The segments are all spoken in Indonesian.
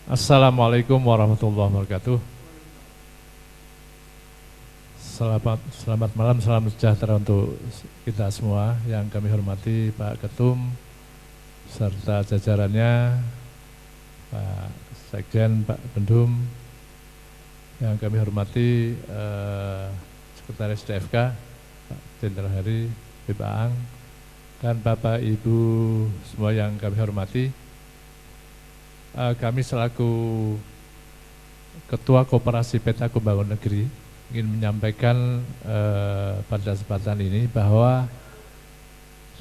Assalamualaikum warahmatullahi wabarakatuh. Selamat malam, salam sejahtera untuk kita semua yang kami hormati Pak Ketum serta jajarannya, Pak Sekjen, Pak Bendum, yang kami hormati Sekretaris DFK, Pak Jenderal Heri, Pak Ang, dan Bapak Ibu semua yang kami hormati. Kami selaku Ketua Koperasi Peta Pembangunan Negeri ingin menyampaikan pada kesempatan ini bahwa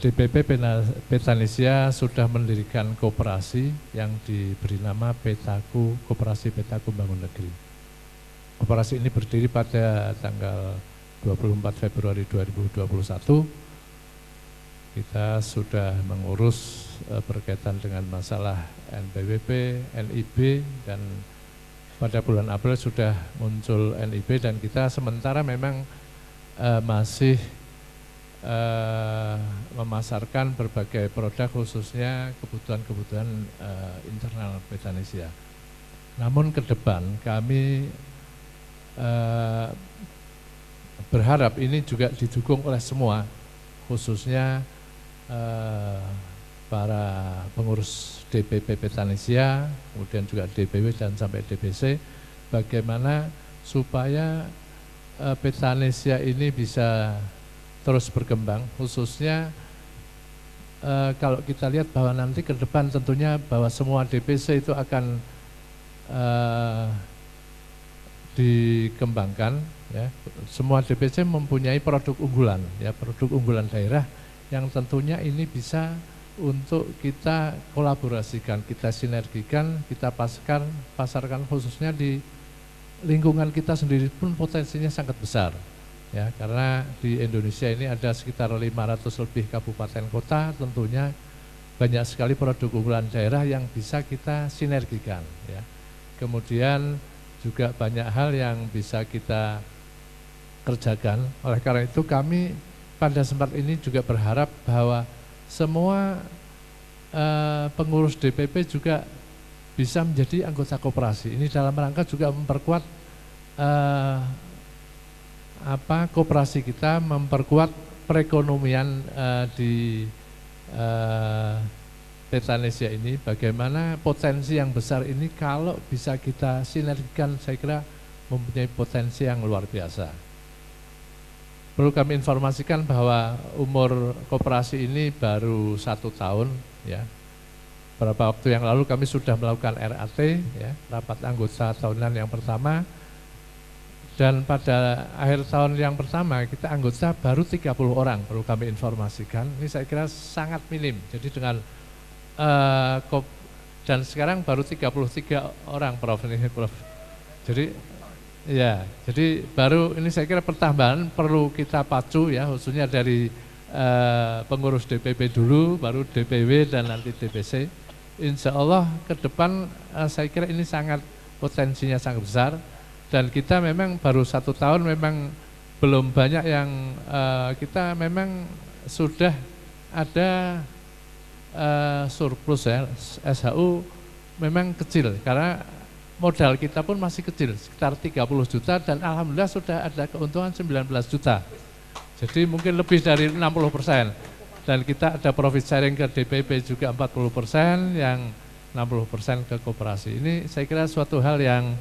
DPP Petanesia sudah mendirikan koperasi yang diberi nama Petaku, Koperasi Petaku Pembangunan Negeri. Koperasi ini berdiri pada tanggal 24 Februari 2021. Kita sudah mengurus berkaitan dengan masalah NPWP, NIB, dan pada bulan April sudah muncul NIB, dan kita sementara memang masih memasarkan berbagai produk khususnya kebutuhan-kebutuhan internal Petanesia. Namun ke depan kami berharap ini juga didukung oleh semua, khususnya para pengurus DPP Petanesia, kemudian juga DPW dan sampai DPC, bagaimana supaya Petanesia ini bisa terus berkembang, khususnya kalau kita lihat bahwa nanti ke depan tentunya bahwa semua DPC itu akan dikembangkan, ya. Semua DPC mempunyai produk unggulan, ya, produk unggulan daerah yang tentunya ini bisa untuk kita kolaborasikan, kita sinergikan, kita pasarkan khususnya di lingkungan kita sendiri pun potensinya sangat besar, ya, karena di Indonesia ini ada sekitar 500 lebih kabupaten kota, tentunya banyak sekali produk unggulan daerah yang bisa kita sinergikan, ya. Kemudian juga banyak hal yang bisa kita kerjakan. Oleh karena itu kami pada kesempatan ini juga berharap bahwa semua pengurus DPP juga bisa menjadi anggota koperasi. Ini dalam rangka juga memperkuat koperasi kita, memperkuat perekonomian di Petanesia ini. Bagaimana potensi yang besar ini kalau bisa kita sinergikan, saya kira mempunyai potensi yang luar biasa. Perlu kami informasikan bahwa umur koperasi ini baru 1 tahun, ya. Beberapa waktu yang lalu kami sudah melakukan RAT, ya, rapat anggota tahunan yang pertama, dan pada akhir tahun yang pertama kita anggota baru 30 orang, perlu kami informasikan. Ini saya kira sangat minim, jadi dengan dan sekarang baru 33 orang, Prof. Ini, Prof. Jadi ya, jadi baru ini saya kira pertambahan perlu kita pacu, ya, khususnya dari pengurus DPP dulu, baru DPW dan nanti DPC. Insya Allah ke depan saya kira ini sangat potensinya sangat besar, dan kita memang baru 1 tahun memang belum banyak yang kita memang sudah ada surplus, ya. SHU memang kecil karena modal kita pun masih kecil, sekitar 30 juta, dan alhamdulillah sudah ada keuntungan 19 juta. Jadi mungkin lebih dari 60%. Dan kita ada profit sharing ke DPP juga 40%, yang 60% ke koperasi. Ini saya kira suatu hal yang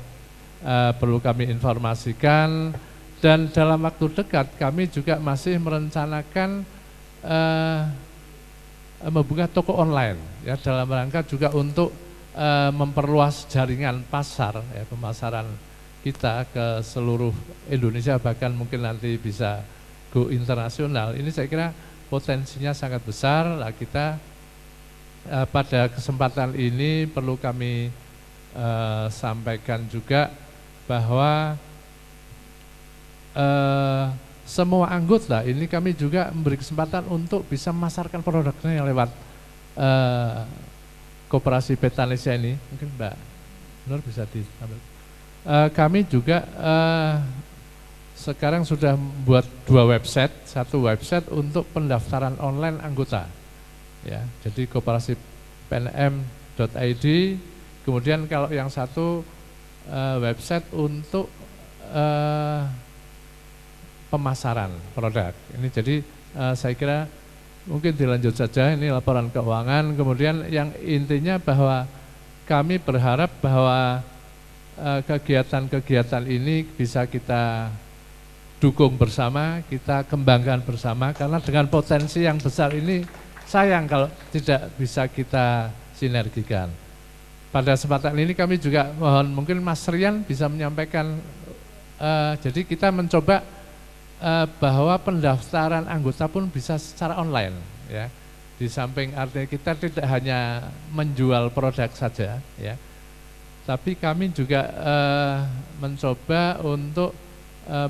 perlu kami informasikan, dan dalam waktu dekat kami juga masih merencanakan membuka toko online, ya, dalam rangka juga untuk memperluas jaringan pasar, ya, pemasaran kita ke seluruh Indonesia, bahkan mungkin nanti bisa go internasional. Ini saya kira potensinya sangat besar. Nah, kita pada kesempatan ini perlu kami sampaikan juga bahwa semua anggota ini kami juga memberi kesempatan untuk bisa memasarkan produknya lewat Koperasi Petanesia ini. Mungkin Mbak Nur bisa diambil. Kami juga sekarang sudah membuat 2 website, satu website untuk pendaftaran online anggota, ya. Jadi koperasi pnm.id Kemudian kalau yang satu website untuk pemasaran produk. Ini jadi saya kira mungkin dilanjut saja, ini laporan keuangan. Kemudian yang intinya bahwa kami berharap bahwa kegiatan-kegiatan ini bisa kita dukung bersama, kita kembangkan bersama, karena dengan potensi yang besar ini sayang kalau tidak bisa kita sinergikan. Pada kesempatan ini kami juga mohon mungkin Mas Rian bisa menyampaikan, jadi kita mencoba bahwa pendaftaran anggota pun bisa secara online, ya. Di samping artinya kita tidak hanya menjual produk saja, ya, tapi kami juga mencoba untuk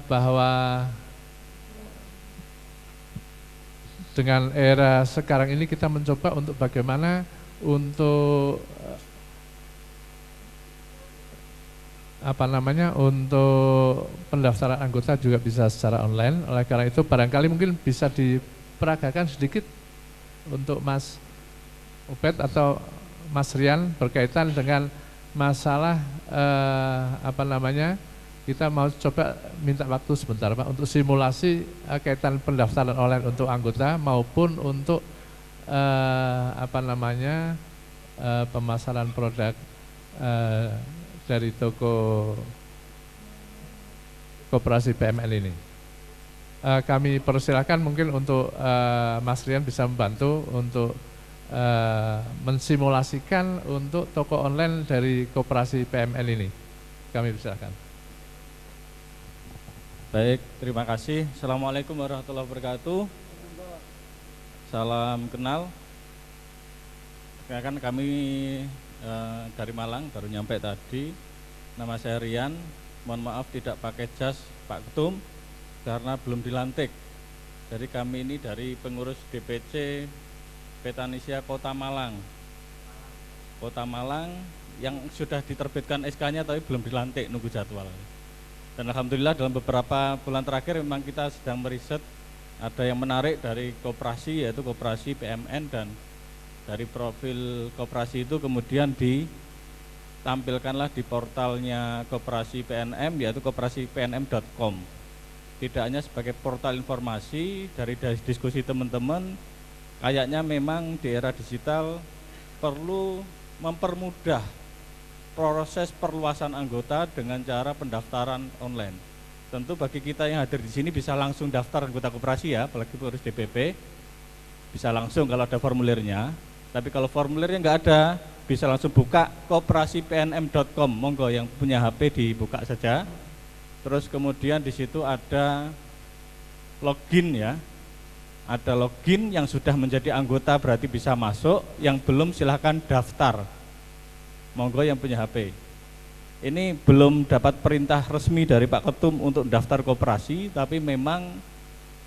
bahwa dengan era sekarang ini kita mencoba untuk bagaimana untuk untuk pendaftaran anggota juga bisa secara online. Oleh karena itu barangkali mungkin bisa diperagakan sedikit untuk Mas Ubed atau Mas Rian berkaitan dengan masalah kita mau coba minta waktu sebentar Pak untuk simulasi kaitan pendaftaran online untuk anggota maupun untuk pemasaran produk dari toko koperasi PMN ini. Kami persilakan mungkin untuk Mas Rian bisa membantu untuk mensimulasikan untuk toko online dari koperasi PMN ini. Kami persilakan. Baik, terima kasih. Assalamualaikum warahmatullahi wabarakatuh. Salam kenal. Kan kami dari Malang, baru nyampe tadi. Nama saya Rian. Mohon maaf tidak pakai jas Pak Ketum karena belum dilantik. Jadi kami ini dari pengurus DPC Petanisia Kota Malang. Kota Malang yang sudah diterbitkan SK-nya tapi belum dilantik, nunggu jadwal. Dan alhamdulillah dalam beberapa bulan terakhir memang kita sedang meriset ada yang menarik dari koperasi, yaitu koperasi PMN, dan dari profil koperasi itu kemudian ditampilkanlah di portalnya koperasi PNM, yaitu koperasipnm.com. Tidak hanya sebagai portal informasi, dari diskusi teman-teman, kayaknya memang di era digital perlu mempermudah proses perluasan anggota dengan cara pendaftaran online. Tentu bagi kita yang hadir di sini bisa langsung daftar anggota koperasi ya, apalagi pengurus DPP, bisa langsung kalau ada formulirnya. Tapi kalau formulirnya nggak ada, bisa langsung buka koperasipnm.com. Monggo yang punya HP dibuka saja. Terus kemudian di situ ada login ya. Ada login, yang sudah menjadi anggota berarti bisa masuk, yang belum silahkan daftar. Monggo yang punya HP. Ini belum dapat perintah resmi dari Pak Ketum untuk daftar koperasi, tapi memang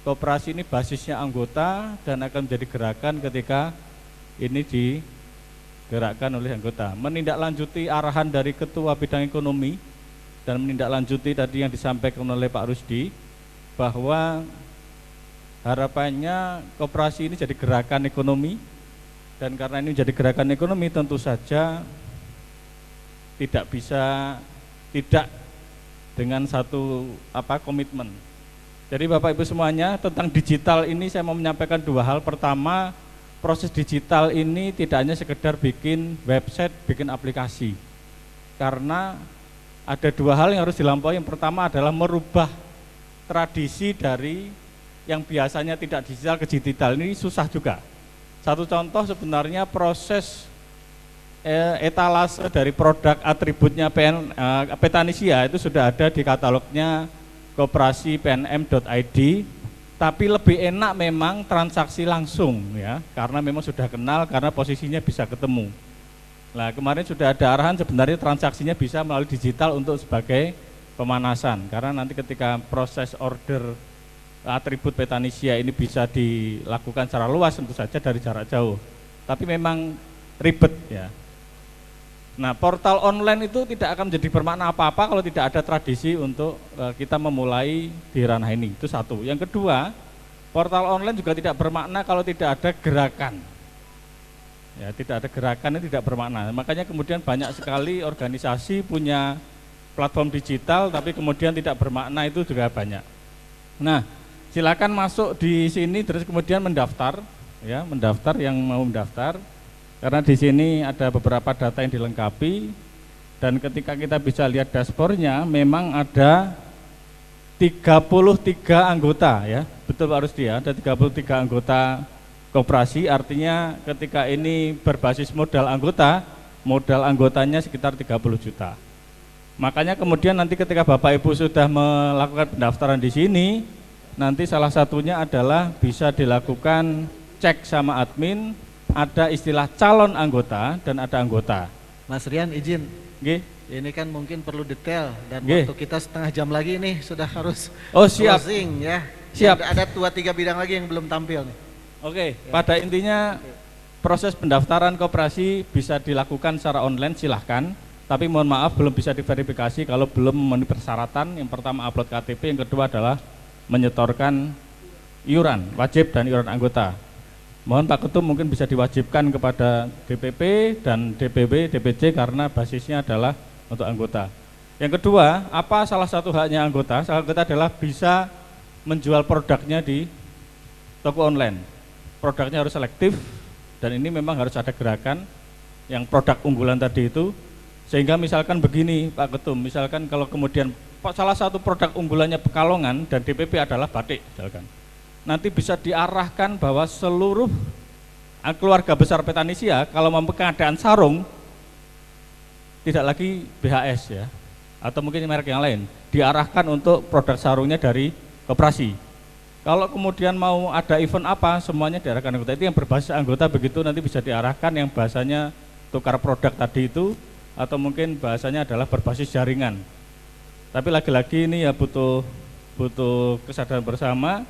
koperasi ini basisnya anggota dan akan menjadi gerakan ketika ini digerakkan oleh anggota. Menindaklanjuti arahan dari Ketua Bidang Ekonomi dan menindaklanjuti tadi yang disampaikan oleh Pak Rusdi, bahwa harapannya koperasi ini jadi gerakan ekonomi, dan karena ini jadi gerakan ekonomi tentu saja tidak bisa tidak dengan satu komitmen. Jadi Bapak Ibu semuanya, tentang digital ini saya mau menyampaikan dua hal. Pertama, proses digital ini tidak hanya sekedar bikin website, bikin aplikasi. Karena ada dua hal yang harus dilampaui. Yang pertama adalah merubah tradisi dari yang biasanya tidak digital ke digital. Ini susah juga. Satu contoh sebenarnya proses etalase dari produk atributnya Petanisia itu sudah ada di katalognya koperasipnm.id, tapi lebih enak memang transaksi langsung ya, karena memang sudah kenal, karena posisinya bisa ketemu. Nah kemarin sudah ada arahan sebenarnya transaksinya bisa melalui digital untuk sebagai pemanasan, karena nanti ketika proses order atribut Petanisia ini bisa dilakukan secara luas tentu saja dari jarak jauh, tapi memang ribet ya. Nah, portal online itu tidak akan menjadi bermakna apa-apa kalau tidak ada tradisi untuk kita memulai di ranah ini. Itu satu. Yang kedua, portal online juga tidak bermakna kalau tidak ada gerakan. Ya, tidak ada gerakan, ini tidak bermakna. Makanya kemudian banyak sekali organisasi punya platform digital tapi kemudian tidak bermakna, itu juga banyak. Nah, silakan masuk di sini terus kemudian mendaftar, ya, mendaftar yang mau mendaftar. Karena di sini ada beberapa data yang dilengkapi dan ketika kita bisa lihat dashboardnya memang ada 33 anggota, ya. Betul Pak Rusdi, ya, ada 33 anggota koperasi, artinya ketika ini berbasis modal anggotanya sekitar 30 juta. Makanya kemudian nanti ketika Bapak Ibu sudah melakukan pendaftaran di sini, nanti salah satunya adalah bisa dilakukan cek sama admin, ada istilah calon anggota dan ada anggota. Mas Rian izin. Nggih. Ini kan mungkin perlu detail dan Nggih. waktu kita setengah jam lagi nih sudah harus Siap. closing ya. Siap. Ada 2-3 bidang lagi yang belum tampil nih. Oke, pada intinya proses pendaftaran koperasi bisa dilakukan secara online, silahkan. Tapi mohon maaf belum bisa diverifikasi kalau belum memenuhi persyaratan. Yang pertama upload KTP, yang kedua adalah menyetorkan iuran wajib dan iuran anggota. Mohon Pak Ketum mungkin bisa diwajibkan kepada DPP dan DPB, DPC karena basisnya adalah untuk anggota. Yang kedua, apa salah satu haknya anggota? Salah anggota adalah bisa menjual produknya di toko online. Produknya harus selektif dan ini memang harus ada gerakan yang produk unggulan tadi itu. Sehingga misalkan begini Pak Ketum, misalkan kalau kemudian salah satu produk unggulannya Pekalongan dan DPP adalah batik misalkan. Nanti bisa diarahkan bahwa seluruh keluarga besar Petanisia kalau mampu keadaan sarung tidak lagi BHS, ya, atau mungkin merek yang lain, diarahkan untuk produk sarungnya dari koperasi. Kalau kemudian mau ada event apa, semuanya diarahkan anggota. Itu yang berbasis anggota, begitu nanti bisa diarahkan yang bahasanya tukar produk tadi itu, atau mungkin bahasanya adalah berbasis jaringan. Tapi lagi-lagi ini ya butuh kesadaran bersama.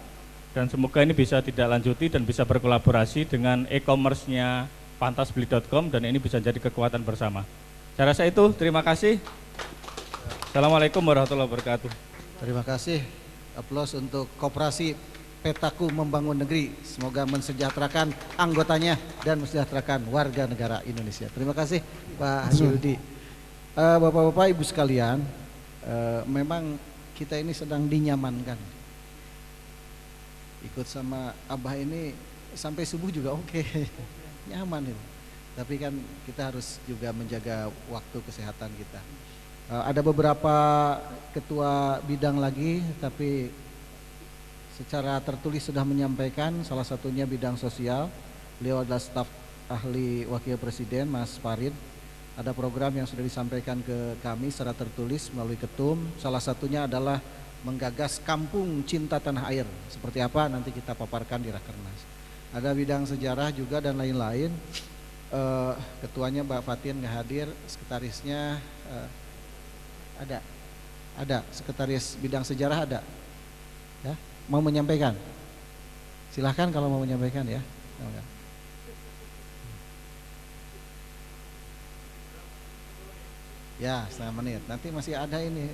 Dan semoga ini bisa tidak lanjuti dan bisa berkolaborasi dengan e-commerce-nya pantasbeli.com dan ini bisa jadi kekuatan bersama. Saya rasa itu, terima kasih. Assalamualaikum warahmatullahi wabarakatuh. Terima kasih. Aplaus untuk Koperasi Petaku Membangun Negeri. Semoga mensejahterakan anggotanya dan mensejahterakan warga negara Indonesia. Terima kasih Pak Hasyudi. Bapak-bapak, Ibu sekalian, memang kita ini sedang dinyamankan. Ikut sama Abah ini sampai subuh juga oke. Nyaman itu. Tapi kan kita harus juga menjaga waktu kesehatan kita. Ada beberapa ketua bidang lagi, tapi secara tertulis sudah menyampaikan, salah satunya bidang sosial. Beliau adalah staf ahli wakil presiden Mas Farid. Ada program yang sudah disampaikan ke kami secara tertulis melalui ketum. Salah satunya adalah menggagas kampung cinta tanah air. Seperti apa nanti kita paparkan di Rakernas. Ada bidang sejarah juga dan lain-lain. Ketuanya Mbak Fatin nggak hadir, sekretarisnya ada sekretaris bidang sejarah ada, ya, mau menyampaikan. Silahkan kalau mau menyampaikan, ya. Ya, setengah menit. Nanti masih ada ini.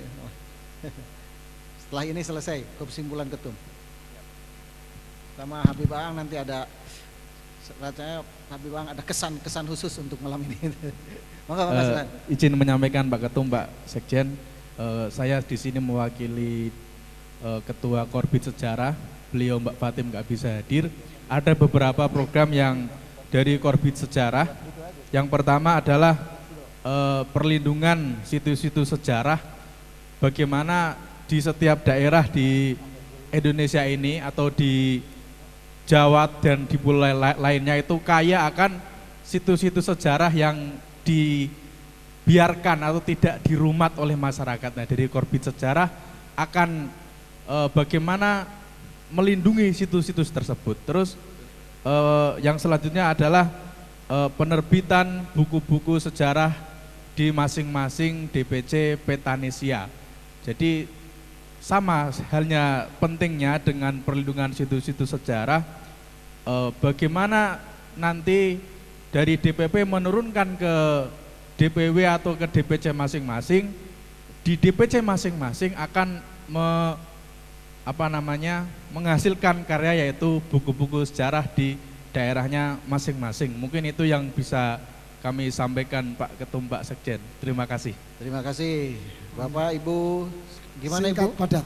Setelah ini selesai kesimpulan ketum. Sama Habib Aang nanti ada, rasanya Habib Aang ada kesan khusus untuk malam ini. Maka izin menyampaikan Pak Ketum, Pak Sekjen, saya di sini mewakili Ketua Korbit Sejarah. Beliau Mbak Fatim nggak bisa hadir. Ada beberapa program yang dari Korbit Sejarah. Yang pertama adalah perlindungan situs-situs sejarah. Bagaimana di setiap daerah di Indonesia ini atau di Jawa dan di pulau lainnya itu kaya akan situs-situs sejarah yang dibiarkan atau tidak dirumat oleh masyarakat. Nah, dari Korbit Sejarah akan bagaimana melindungi situs-situs tersebut. Terus yang selanjutnya adalah penerbitan buku-buku sejarah di masing-masing DPC Petanisia. Jadi sama halnya pentingnya dengan perlindungan situs-situs sejarah, bagaimana nanti dari DPP menurunkan ke DPW atau ke DPC masing-masing. Di DPC masing-masing akan menghasilkan karya, yaitu buku-buku sejarah di daerahnya masing-masing. Mungkin itu yang bisa kami sampaikan Pak Ketum, Pak Sekjen. Terima kasih. Terima kasih. Bapak, Ibu, gimana Singkat, Ibu? padat.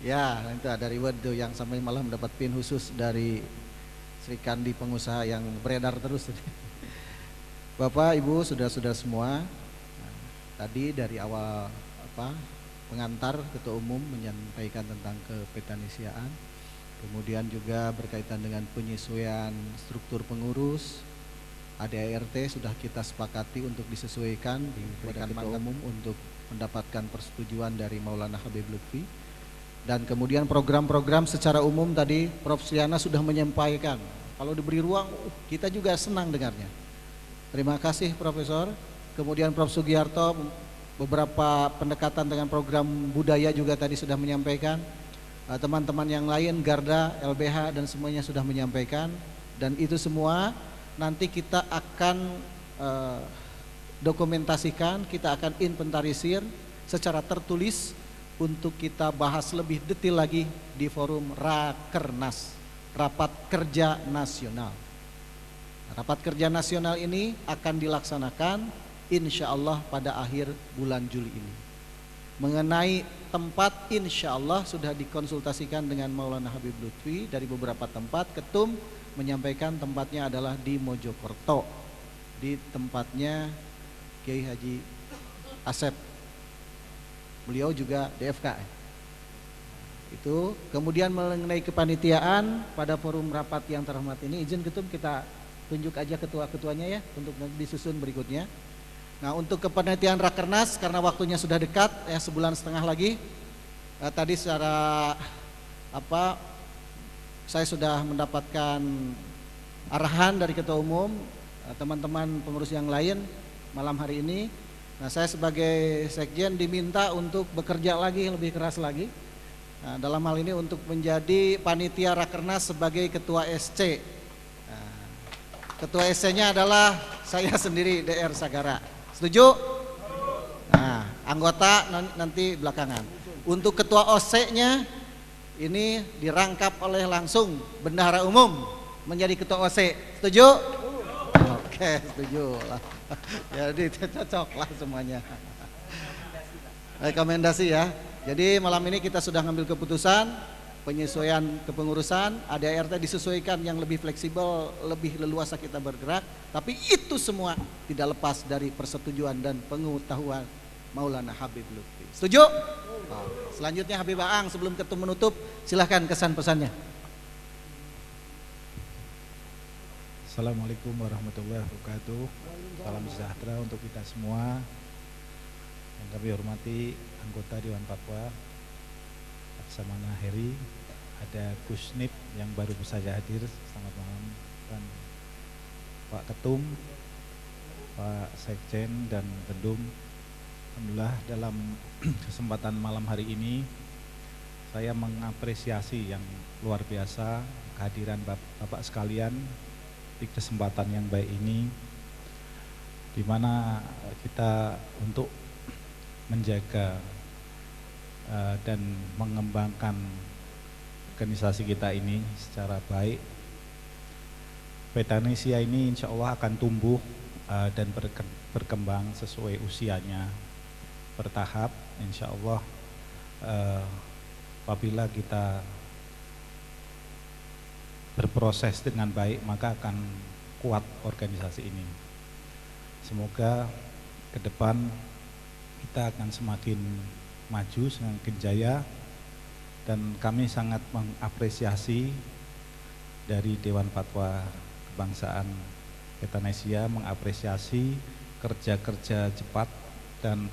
Ya, itu ada reward tuh yang sampai malam mendapat pin khusus dari Sri Kandi pengusaha yang beredar terus. Bapak, Ibu, saudara-saudara semua, tadi dari awal pengantar Ketua Umum menyampaikan tentang kepetanisiaan, kemudian juga berkaitan dengan penyesuaian struktur pengurus. ADART sudah kita sepakati untuk disesuaikan, diberikan Ketua Umum untuk mendapatkan persetujuan dari Maulana Habib Lutfi. Dan kemudian program-program secara umum tadi Prof. Sriana sudah menyampaikan. Kalau diberi ruang, kita juga senang dengarnya. Terima kasih Profesor. Kemudian Prof. Sugiarto beberapa pendekatan dengan program budaya juga tadi sudah menyampaikan. Teman-teman yang lain, Garda, LBH dan semuanya sudah menyampaikan. Dan itu semua nanti kita akan dokumentasikan, kita akan inventarisir secara tertulis untuk kita bahas lebih detail lagi di forum Rakernas, Rapat Kerja Nasional. Rapat Kerja Nasional ini akan dilaksanakan insya Allah pada akhir bulan Juli ini. Mengenai tempat insya Allah sudah dikonsultasikan dengan Maulana Habib Lutfi dari beberapa tempat. Ketum menyampaikan tempatnya adalah di Mojokerto, di tempatnya Kiai Haji Asep. Beliau juga DFK. Itu kemudian mengenai kepanitiaan pada forum rapat yang terhormat ini, izin Ketum kita tunjuk aja ketua-ketuanya ya untuk disusun berikutnya. Nah, untuk kepanitiaan Rakernas karena waktunya sudah dekat ya, sebulan setengah lagi. Tadi secara saya sudah mendapatkan arahan dari Ketua Umum, teman-teman pengurus yang lain malam hari ini. Nah, saya sebagai Sekjen diminta untuk bekerja lagi lebih keras lagi. Nah, dalam hal ini untuk menjadi panitia Rakernas sebagai Ketua SC. Nah, Ketua SC-nya adalah saya sendiri, DR Sagara. Setuju? Nah, anggota nanti belakangan. Untuk Ketua OC-nya ini dirangkap oleh langsung Bendahara Umum menjadi Ketua OC. Setuju? Oke, setuju lah. Jadi cocok lah semuanya. Rekomendasi ya. Jadi malam ini kita sudah ngambil keputusan penyesuaian kepengurusan, ADART disesuaikan yang lebih fleksibel, lebih leluasa kita bergerak. Tapi itu semua tidak lepas dari persetujuan dan pengetahuan Maulana Habib Lutfi. Setuju? Selanjutnya Habib Aang, sebelum Ketum menutup, silahkan kesan pesannya. Assalamualaikum warahmatullahi wabarakatuh. Salam sejahtera untuk kita semua. Yang kami hormati anggota Dewan Fatwa Laksamana Heri, ada Kusnip yang baru saja hadir, selamat malam, dan Pak Ketum, Pak Sekjen dan Kedum. Alhamdulillah dalam kesempatan malam hari ini saya mengapresiasi yang luar biasa kehadiran Bapak sekalian di kesempatan yang baik ini, di mana kita untuk menjaga dan mengembangkan organisasi kita ini secara baik. Petanesia ini insya Allah akan tumbuh dan berkembang sesuai usianya, bertahap. Insya Allah apabila kita berproses dengan baik maka akan kuat organisasi ini. Semoga ke depan kita akan semakin maju, semakin jaya, dan kami sangat mengapresiasi dari Dewan Fatwa Kebangsaan Petanesia, mengapresiasi kerja-kerja cepat dan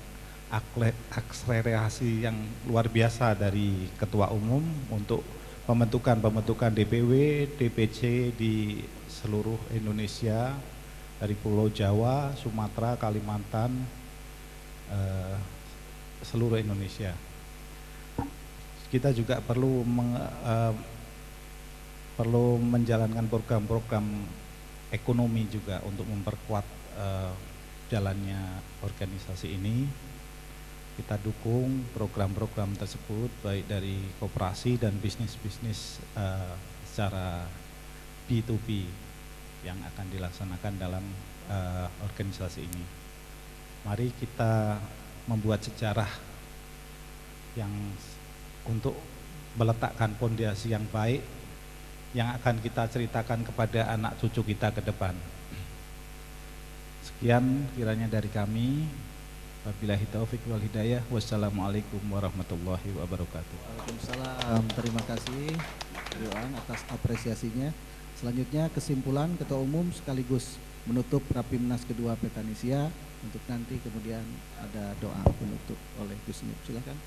akselerasi yang luar biasa dari Ketua Umum untuk pembentukan DPW, DPC di seluruh Indonesia, dari Pulau Jawa, Sumatera, Kalimantan, seluruh Indonesia. Kita juga perlu menjalankan program-program ekonomi juga untuk memperkuat jalannya organisasi ini. kita dukung program-program tersebut baik dari koperasi dan bisnis-bisnis secara B2B yang akan dilaksanakan dalam organisasi ini. Mari kita membuat sejarah yang untuk meletakkan fondasi yang baik yang akan kita ceritakan kepada anak cucu kita ke depan. Sekian kiranya dari kami. Wabillahi taufik wal hidayah. Wassalamualaikum warahmatullahi wabarakatuh. Waalaikumsalam. Terima kasih Yohan atas apresiasinya. Selanjutnya kesimpulan Ketua Umum sekaligus menutup Rapimnas kedua Petanesia untuk nanti kemudian ada doa penutup oleh Gus Nur. Silakan.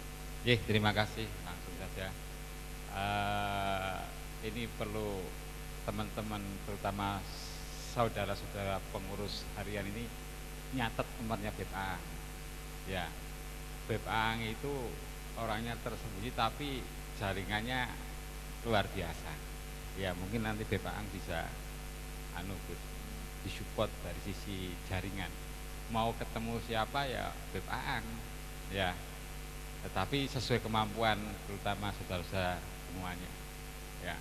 Terima kasih, langsung saja. Ini perlu teman-teman terutama saudara-saudara pengurus harian ini nyatet nomornya BPA. Ya, BPA itu orangnya tersembunyi tapi jaringannya luar biasa. Ya, mungkin nanti BPA bisa disupport dari sisi jaringan. Mau ketemu siapa ya BPA. Ya. Tetapi sesuai kemampuan terutama saudara-saudara semuanya. Ya.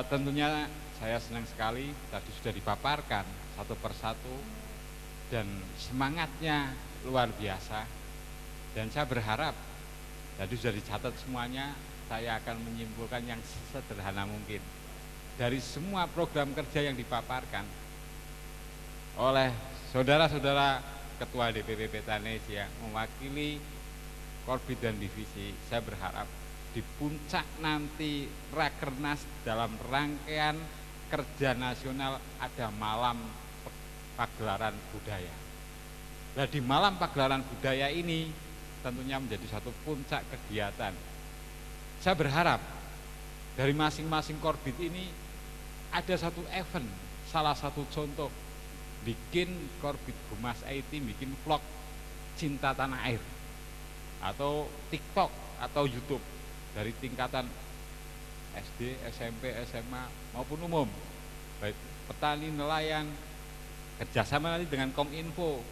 Tentunya saya senang sekali tadi sudah dipaparkan satu persatu dan semangatnya luar biasa, dan saya berharap tadi sudah dicatat semuanya. Saya akan menyimpulkan yang sederhana mungkin dari semua program kerja yang dipaparkan oleh saudara-saudara Ketua DPP Petanesia mewakili Korbit dan Divisi. Saya berharap di puncak nanti Rakernas dalam rangkaian kerja nasional ada malam pagelaran budaya. Nah, di malam pagelaran budaya ini tentunya menjadi satu puncak kegiatan. Saya berharap dari masing-masing Korbit ini ada satu event, salah satu contoh bikin Korbit Humas IT bikin vlog cinta tanah air atau TikTok atau YouTube dari tingkatan SD, SMP, SMA maupun umum, baik petani, nelayan, kerjasama nanti dengan Kominfo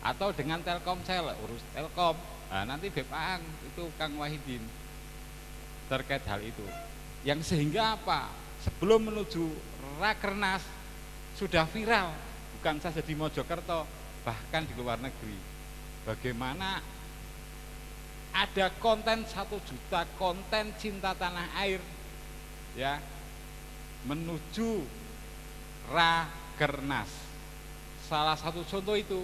atau dengan Telkomsel, urus Telkom. Nah, nanti BPA itu Kang Wahidin terkait hal itu. Yang sehingga apa? Sebelum menuju Rakernas sudah viral, bukan saja di Mojokerto, bahkan di luar negeri. Bagaimana ada konten 1 juta konten cinta tanah air, ya, menuju Rakernas. Salah satu contoh itu.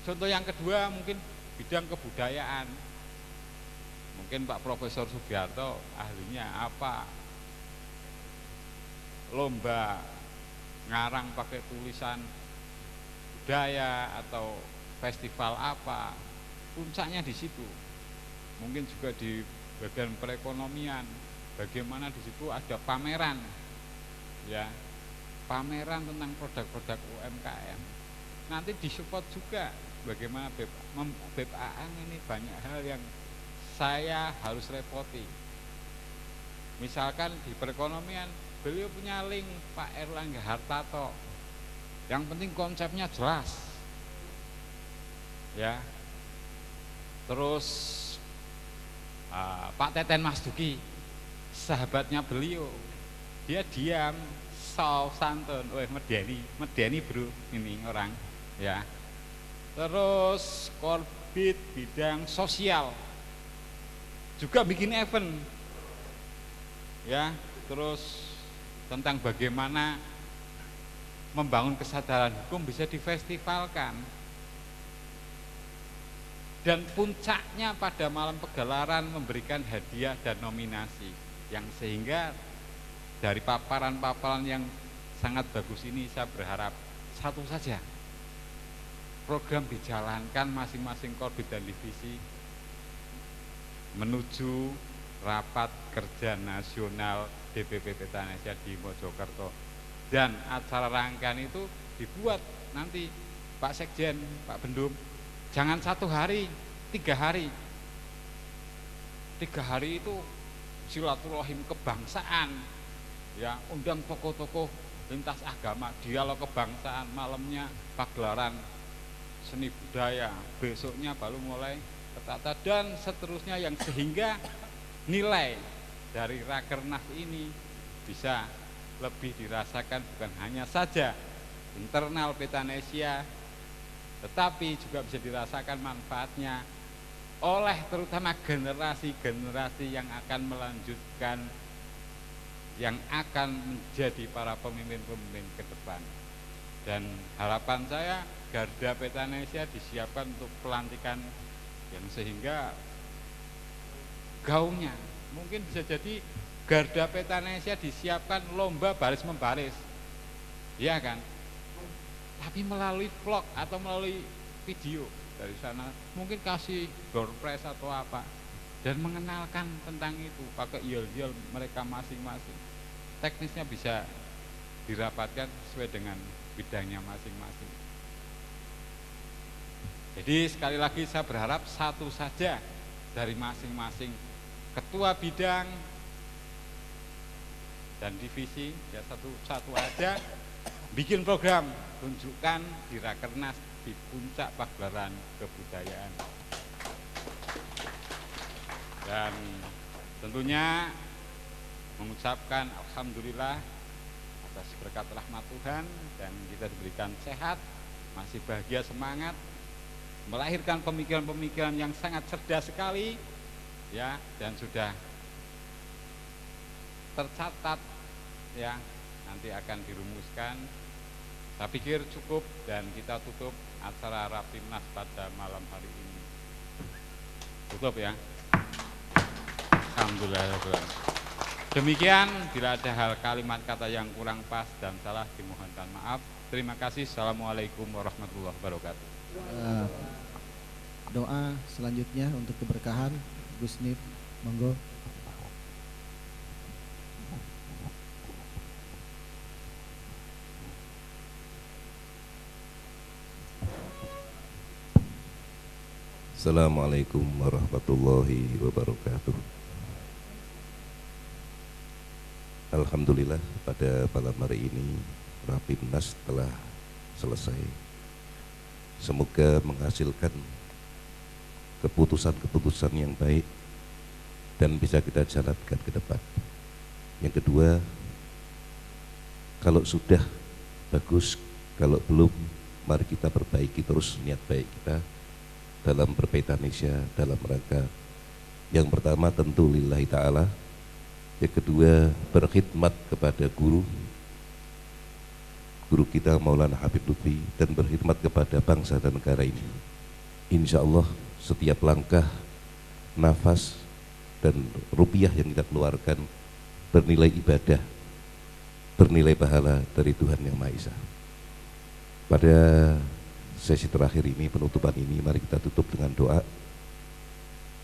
Contoh yang kedua mungkin bidang kebudayaan. Mungkin Pak Profesor Sugiarto ahlinya apa? Lomba ngarang pakai tulisan budaya atau festival apa? Puncaknya di situ. Mungkin juga di bagian perekonomian, bagaimana di situ ada pameran, ya, pameran tentang produk-produk UMKM. Nanti disupport juga bagaimana BPA ini banyak hal yang saya harus repoti. Misalkan di perekonomian, beliau punya link Pak Erlangga Hartarto. Yang penting konsepnya jelas, ya. Terus Pak Teten Mas Duki, sahabatnya beliau, dia diam, santun, medeni bro, ini orang, ya. Terus Korbit bidang sosial, juga bikin event, ya. Terus tentang bagaimana membangun kesadaran hukum bisa difestivalkan. Dan puncaknya pada malam pagelaran memberikan hadiah dan nominasi, yang sehingga dari paparan-paparan yang sangat bagus ini saya berharap satu saja, program dijalankan masing-masing Korbit dan Divisi menuju rapat kerja nasional DPP Petanesia di Mojokerto, dan acara rangkaian itu dibuat nanti Pak Sekjen, Pak Bendum, jangan 1 hari, 3 hari. 3 hari itu silaturahim kebangsaan, ya, undang tokoh-tokoh lintas agama, dialog kebangsaan, malamnya pagelaran seni budaya, besoknya baru mulai tertata dan seterusnya, yang sehingga nilai dari Rakernas ini bisa lebih dirasakan bukan hanya saja internal Petanesia, tetapi juga bisa dirasakan manfaatnya oleh terutama generasi-generasi yang akan melanjutkan, yang akan menjadi para pemimpin-pemimpin ke depan. Dan harapan saya Garda Petanesia disiapkan untuk pelantikan yang sehingga gaungnya mungkin bisa jadi Garda Petanesia disiapkan lomba baris membaris, ya kan? Tapi melalui vlog atau melalui video dari sana, mungkin kasih door prize atau apa, dan mengenalkan tentang itu pakai yel-yel mereka masing-masing. Teknisnya bisa dirapatkan sesuai dengan bidangnya masing-masing. Jadi sekali lagi saya berharap satu saja dari masing-masing ketua bidang dan divisi, ya satu aja bikin program, tunjukkan di Rakernas di puncak pagelaran kebudayaan. Dan tentunya mengucapkan alhamdulillah atas berkat rahmat Tuhan dan kita diberikan sehat, masih bahagia, semangat, melahirkan pemikiran-pemikiran yang sangat cerdas sekali, ya, dan sudah tercatat, ya, nanti akan dirumuskan. Saya pikir cukup dan kita tutup acara Rapimnas pada malam hari ini. Tutup ya. Alhamdulillah. Demikian, bila ada hal kalimat kata yang kurang pas dan salah dimohonkan maaf. Terima kasih. Assalamualaikum warahmatullahi wabarakatuh. Doa selanjutnya untuk keberkahan Gus Nif, monggo. Assalamualaikum warahmatullahi wabarakatuh. Alhamdulillah pada malam hari ini Rapimnas telah selesai. Semoga menghasilkan keputusan-keputusan yang baik dan bisa kita jalankan ke depan. Yang kedua, kalau sudah bagus, kalau belum, mari kita perbaiki terus niat baik kita dalam berpetanesia, dalam rangka yang pertama tentu lillahi ta'ala, yang kedua berkhidmat kepada guru kita Maulana Habib Lutfi, dan berkhidmat kepada bangsa dan negara ini. Insya Allah setiap langkah, nafas, dan rupiah yang kita keluarkan bernilai ibadah, bernilai pahala dari Tuhan Yang Maha Esa. Pada sesi terakhir ini, penutupan ini, mari kita tutup dengan doa.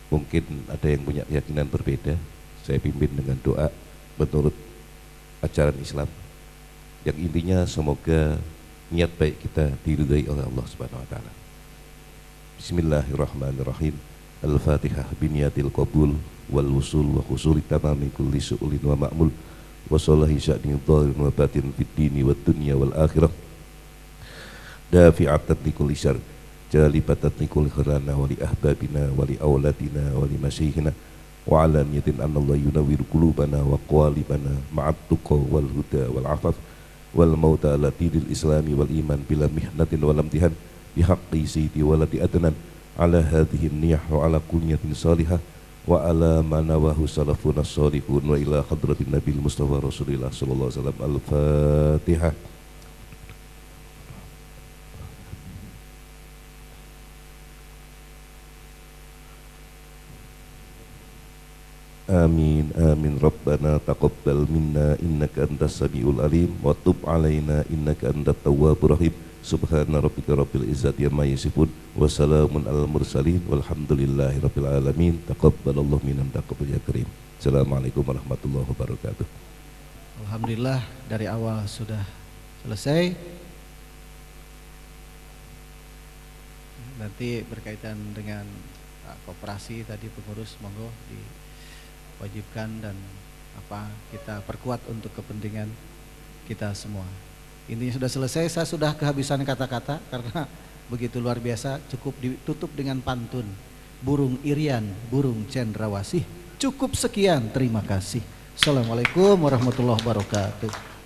Mungkin ada yang punya keyakinan berbeda, saya pimpin dengan doa menurut ajaran Islam, yang intinya semoga niat baik kita diridhai oleh Allah Subhanahu wa taala. Bismillahirrahmanirrahim. Al-Fatihah biniyatil qabul wal wusul wa husuli tamami kulli su'ulin wa ma'mul wa salahi sya'ni dhahirin wa batin fid dini wad dunya wal akhirah. Dafi'atan likulli syarr, jalibatan likulli khirana wa li ahbabina wa li awladina wa li masyikhina wa ala niyatin anallahu yunawwiru qulubana wa qalibana ma'at tuqa wal huda wal afaf wal mauta ala dinil islami wal iman bila mihnatin wal amtihan bihaqqi sayyidi waladi adnan ala hadhihi niyah wa ala kunyatin salihah wa ala manawahu salafuna salihun wa ila hadratin nabil mustafa rasulillah sallallahu alaihi wasallam. Al-Fatihah. Amin amin Rabbana taqabbal minna innaka antas samiul alim wa tub alaina innaka antat tawwabur rahim. Subhana rabbika rabbil izzati amma yasifun wa salamun alal mursalin walhamdulillahi rabbil alamin. Taqabbalallahu minna taqabbal ya karim. Assalamualaikum warahmatullahi wabarakatuh. Alhamdulillah dari awal sudah selesai. Nanti berkaitan dengan koperasi tadi pengurus, monggo diwajibkan dan kita perkuat untuk kepentingan kita semua. Intinya sudah selesai, saya sudah kehabisan kata-kata karena begitu luar biasa, cukup ditutup dengan pantun. Burung irian, burung cendrawasih. Cukup sekian, terima kasih. Assalamualaikum warahmatullahi wabarakatuh.